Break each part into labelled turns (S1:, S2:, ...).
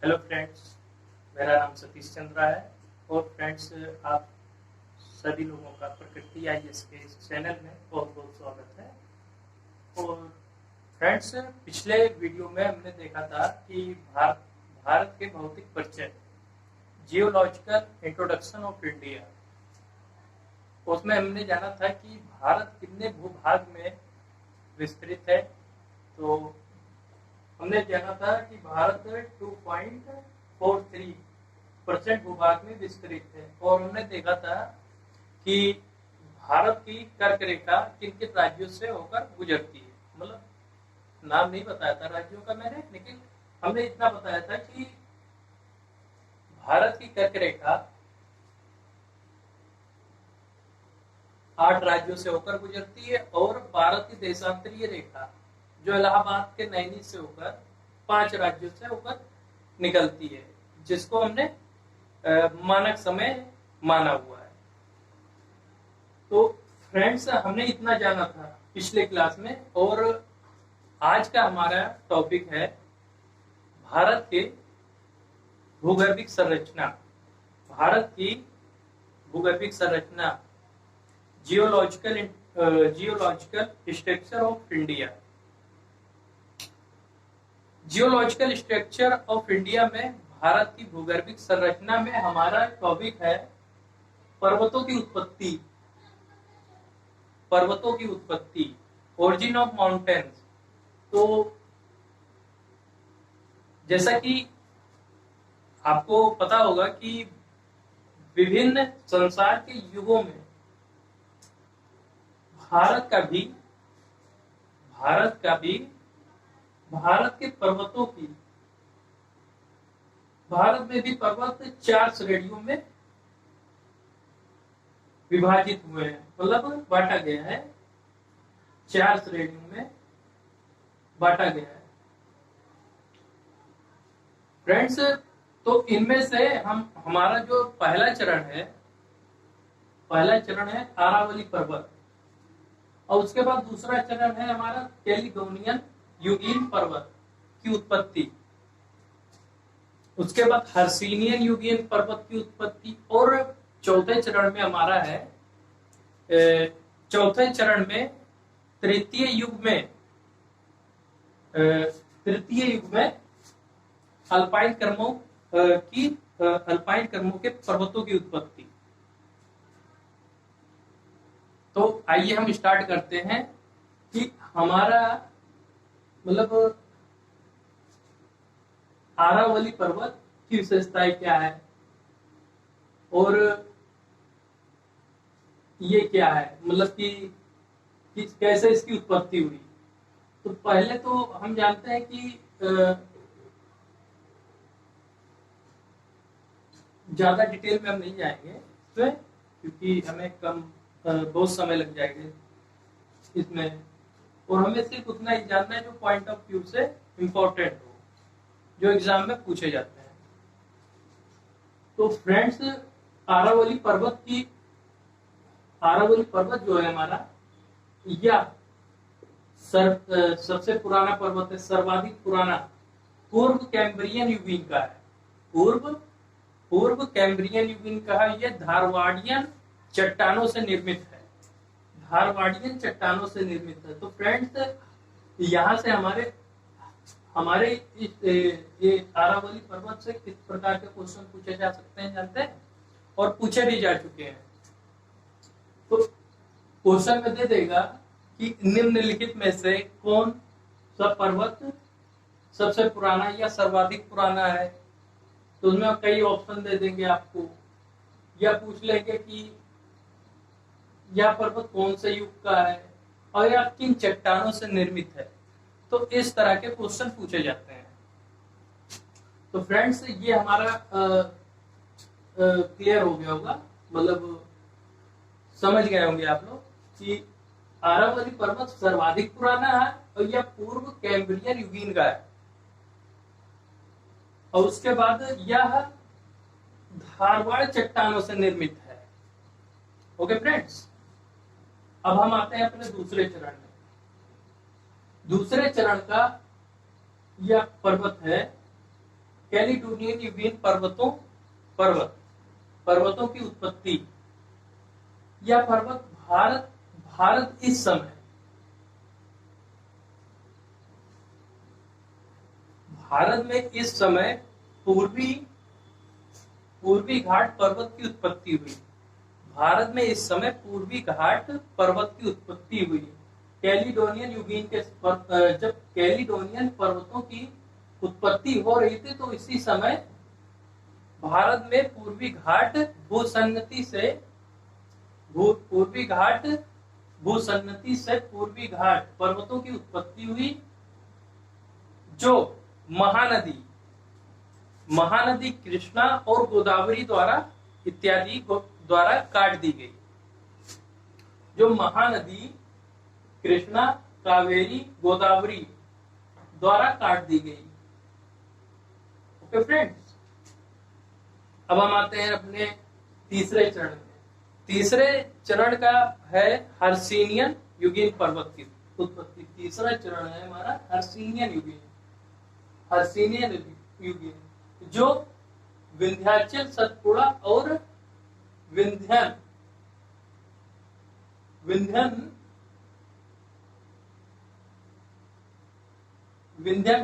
S1: Hello friends, मेरा नाम सतीश चंद्रा है। और फ्रेंड्स, आप सभी लोगों का प्रकृति आईएएस के इस चैनल में बहुत बहुत स्वागत है। और फ्रेंड्स, पिछले वीडियो में हमने देखा था कि भारत के भौतिक परिचय, जियोलॉजिकल इंट्रोडक्शन ऑफ इंडिया। उसमें हमने जाना था कि भारत कितने भूभाग में विस्तृत है। तो हमने जाना था कि भारत 2.43% भूभाग में विस्तृत है। और हमने देखा था कि भारत की कर्क रेखा किन किन राज्यों से होकर गुजरती है। मतलब नाम नहीं बताया था राज्यों का मैंने, लेकिन हमने इतना बताया था कि भारत की कर्क रेखा 8 राज्यों से होकर गुजरती है और भारत की देशांतरीय रेखा जो इलाहाबाद के नैनी से होकर 5 राज्यों से होकर निकलती है, जिसको हमने मानक समय माना हुआ है। तो फ्रेंड्स, हमने इतना जाना था पिछले क्लास में। और आज का हमारा टॉपिक है भारत के भूगर्भिक संरचना। भारत की भूगर्भिक संरचना, geological structure of India. Geological structure of India में भारत की भूगर्भिक संरचना में हमारा टॉपिक है पर्वतों की उत्पत्ति। पर्वतों की उत्पत्ति, ओरिजिन ऑफ माउंटेन्स। तो जैसा कि आपको पता होगा कि विभिन्न संसार के युगों में भारत के पर्वतों की, भारत में भी पर्वत 4 श्रेणियों में विभाजित हुए हैं। मतलब बांटा गया है, 4 श्रेणियों में बांटा गया है फ्रेंड्स। तो इनमें से हमारा जो पहला चरण है अरावली पर्वत। और उसके बाद दूसरा चरण है हमारा कैलिडोनियन यूगीन पर्वत की उत्पत्ति। उसके बाद हर्सिनियन यूगीन पर्वत की उत्पत्ति। और चौथे चरण में हमारा है, चौथे चरण में तृतीय युग में अल्पाइन कर्मों के पर्वतों की उत्पत्ति। तो आइए हम स्टार्ट करते हैं कि हमारा मतलब अरावली पर्वत की विशेषताएं क्या है और ये क्या है, मतलब कि कैसे इसकी उत्पत्ति हुई। तो पहले तो हम जानते हैं कि ज्यादा डिटेल में हम नहीं जाएंगे इसमें, क्योंकि हमें बहुत समय लग जाएगा इसमें। और हमें सिर्फ उतना ही जानना है जो पॉइंट ऑफ व्यू से इम्पोर्टेंट हो, जो एग्जाम में पूछे जाते हैं। तो फ्रेंड्स, अरावली पर्वत जो है हमारा, यह सबसे पुराना पर्वत है, सर्वाधिक पुराना पूर्व कैम्ब्रियन युगीन का है। पूर्व कैम्ब्रियन युगीन का है। यह धारवाड़ियन चट्टानों से निर्मित है। तो फ्रेंड्स, यहाँ से हमारे ये अरावली पर्वत से किस प्रकार के क्वेश्चन पूछे जा सकते हैं जानते हैं, और पूछे भी जा चुके हैं। तो क्वेश्चन में दे देगा कि निम्नलिखित में से कौन सा पर्वत सबसे पुराना या सर्वाधिक पुराना है। तो उसमें कई ऑप्शन दे देंगे आपको, या पूछ लेंगे कि यह पर्वत कौन से युग का है और यह किन चट्टानों से निर्मित है। तो इस तरह के क्वेश्चन पूछे जाते हैं। तो फ्रेंड्स, ये हमारा क्लियर हो गया होगा, मतलब समझ गए होंगे आप लोग कि अरावली पर्वत सर्वाधिक पुराना है और यह पूर्व कैम्ब्रियन युगीन का है। और उसके बाद यह धारवाड़ चट्टानों से निर्मित है। ओके फ्रेंड्स, अब हम आते हैं अपने दूसरे चरण में। दूसरे चरण का यह पर्वत है कैलिडोनियन यूगेन पर्वतों की उत्पत्ति। यह पर्वत भारत इस समय भारत में इस समय पूर्वी घाट पर्वत की उत्पत्ति हुई। भारत में इस समय पूर्वी घाट पर्वत की उत्पत्ति हुई। कैलिडोनियन यूगेन के जब कैलिडोनियन पर्वतों की उत्पत्ति हो रही थी तो इसी समय भारत में पूर्वी घाट भूसन्नति से पूर्वी घाट पर्वतों की उत्पत्ति हुई, जो महानदी कृष्णा और गोदावरी द्वारा काट दी गई। जो महानदी कृष्णा, कावेरी, गोदावरी द्वारा काट दी गई। ओके फ्रेंड्स, अब हम आते हैं अपने तीसरे चरण में। तीसरे चरण का है हर्षिनियन यूगेन पर्वत की उत्पत्ति। तीसरा चरण है हमारा हर्षिनियन यूगेन, जो विंध्याचल, सतपुड़ा और विंध्यन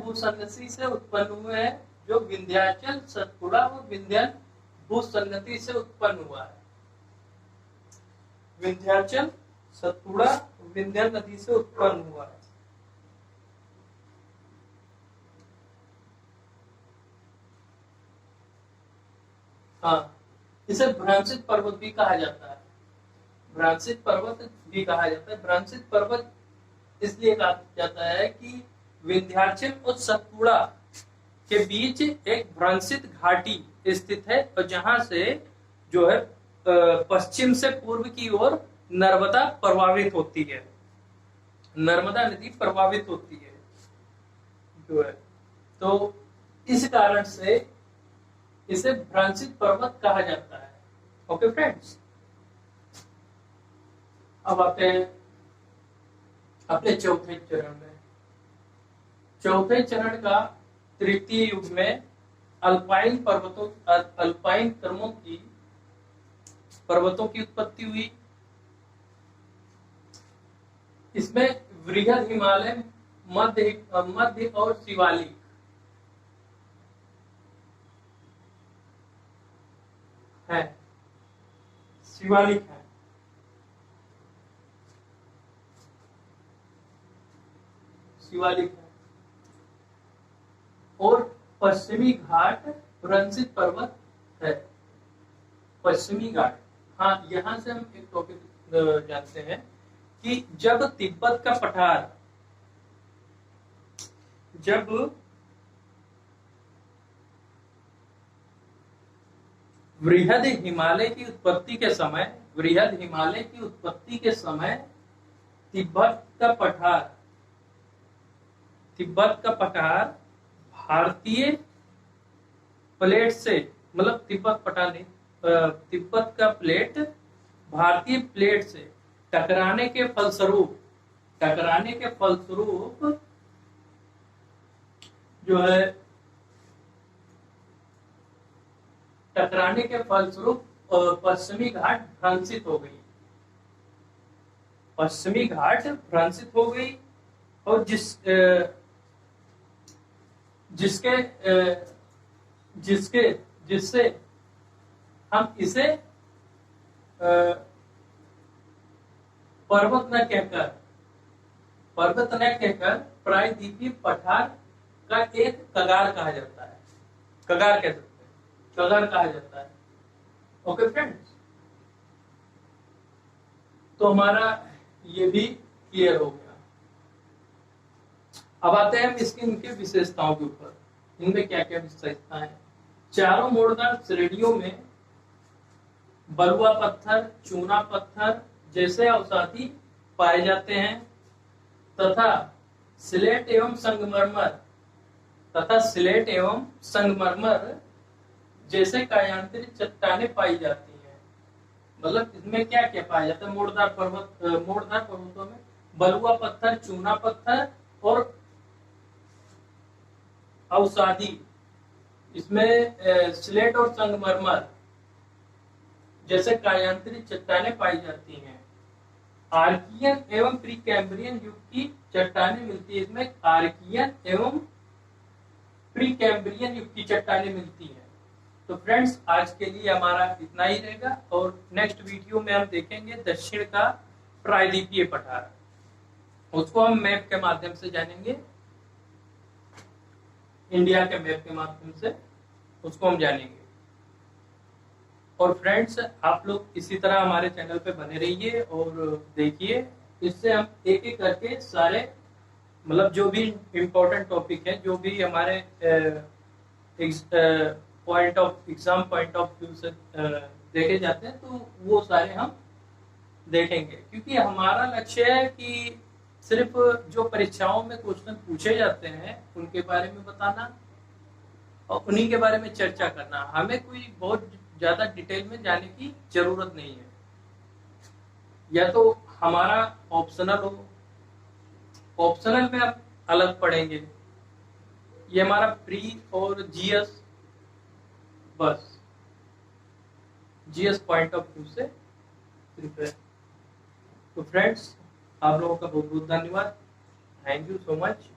S1: भूसन्नति से उत्पन्न हुए हैं। जो विंध्याचल, सतपुड़ा और विंध्यन भूसन्नति से उत्पन्न हुआ है। विंध्याचल, सतपुड़ा, विंध्यन नदी से उत्पन्न हुआ है। हाँ, इसे भ्रंशित पर्वत भी कहा जाता है। भ्रंशित पर्वत भी कहा जाता है। भ्रंशित पर्वत इसलिए कहा जाता है कि विंध्याचल और सतपुड़ा के बीच एक भ्रंशित घाटी स्थित है, और जहां से जो है पश्चिम से पूर्व की ओर नर्मदा प्रवाहित होती है। नर्मदा नदी प्रवाहित होती है जो है, तो इस कारण से इसे भ्रंशित पर्वत कहा जाता है। ओके फ्रेंड्स, अब आते हैं अपने चौथे चरण में। चौथे चरण का तृतीय युग में अल्पाइन पर्वतों की उत्पत्ति हुई। इसमें वृहद हिमालय, मध्य और शिवालिक है। शिवालिक है। और पश्चिमी घाट भ्रंशित पर्वत है। पश्चिमी घाट, हाँ, यहां से हम एक टॉपिक जानते हैं कि जब तिब्बत का पठार, जब वृहद हिमालय की उत्पत्ति के समय तिब्बत का पठार भारतीय प्लेट से, मतलब तिब्बत का प्लेट भारतीय प्लेट से टकराने के फलस्वरूप जो है, पश्चिमी घाट भ्रंशित हो गई। और जिससे हम इसे पर्वत न कहकर प्रायद्वीपीय पठार का एक कगार कहा जाता है। कगार कहा जाता है। ओके फ्रेंड्स, तो हमारा ये भी क्लियर हो गया। अब आते हैं हम इनके विशेषताओं के ऊपर। इनमें क्या क्या विशेषता है। चारों मोड़दार श्रेणियों में बलुआ पत्थर, चूना पत्थर जैसे अवसादी पाए जाते हैं, तथा स्लेट एवं संगमरमर जैसे कायांतरित चट्टानें पाई जाती हैं। मतलब इसमें क्या क्या पाया जाता है। मोड़दार पर्वतों में बलुआ पत्थर, चूना पत्थर और अवसादी इसमें स्लेट और संगमरमर जैसे कायांतरित चट्टानें पाई जाती हैं। आर्कियन एवं प्री कैम्ब्रियन युग की चट्टानें मिलती है। इसमें आर्कियन एवं प्री कैम्ब्रियन युग की चट्टानें मिलती हैं। तो फ्रेंड्स, आज के लिए हमारा इतना ही रहेगा और नेक्स्ट वीडियो में हम देखेंगे दक्षिण का प्रायद्वीपीय पठार। उसको हम मैप के माध्यम से जानेंगे, इंडिया के मैप के माध्यम से उसको हम जानेंगे। और फ्रेंड्स, आप लोग इसी तरह हमारे चैनल पे बने रहिए और देखिए, इससे हम एक एक करके सारे मतलब जो भी इम्पोर्टेंट टॉपिक है, जो भी हमारे point of exam point of view से देखे जाते हैं, तो वो सारे हम देखेंगे। क्योंकि हमारा लक्ष्य है कि सिर्फ जो परीक्षाओं में क्वेश्चन पूछे जाते हैं उनके बारे में बताना और उन्हीं के बारे में चर्चा करना। हमें कोई बहुत ज्यादा डिटेल में जाने की जरूरत नहीं है। या तो हमारा ऑप्शनल हो, ऑप्शनल में आप अलग पढ़ेंगे, ये हमारा प्री और जीएस, बस जीएस पॉइंट ऑफ व्यू से प्रिपेयर। तो फ्रेंड्स, आप लोगों का बहुत बहुत धन्यवाद। Thank you so much.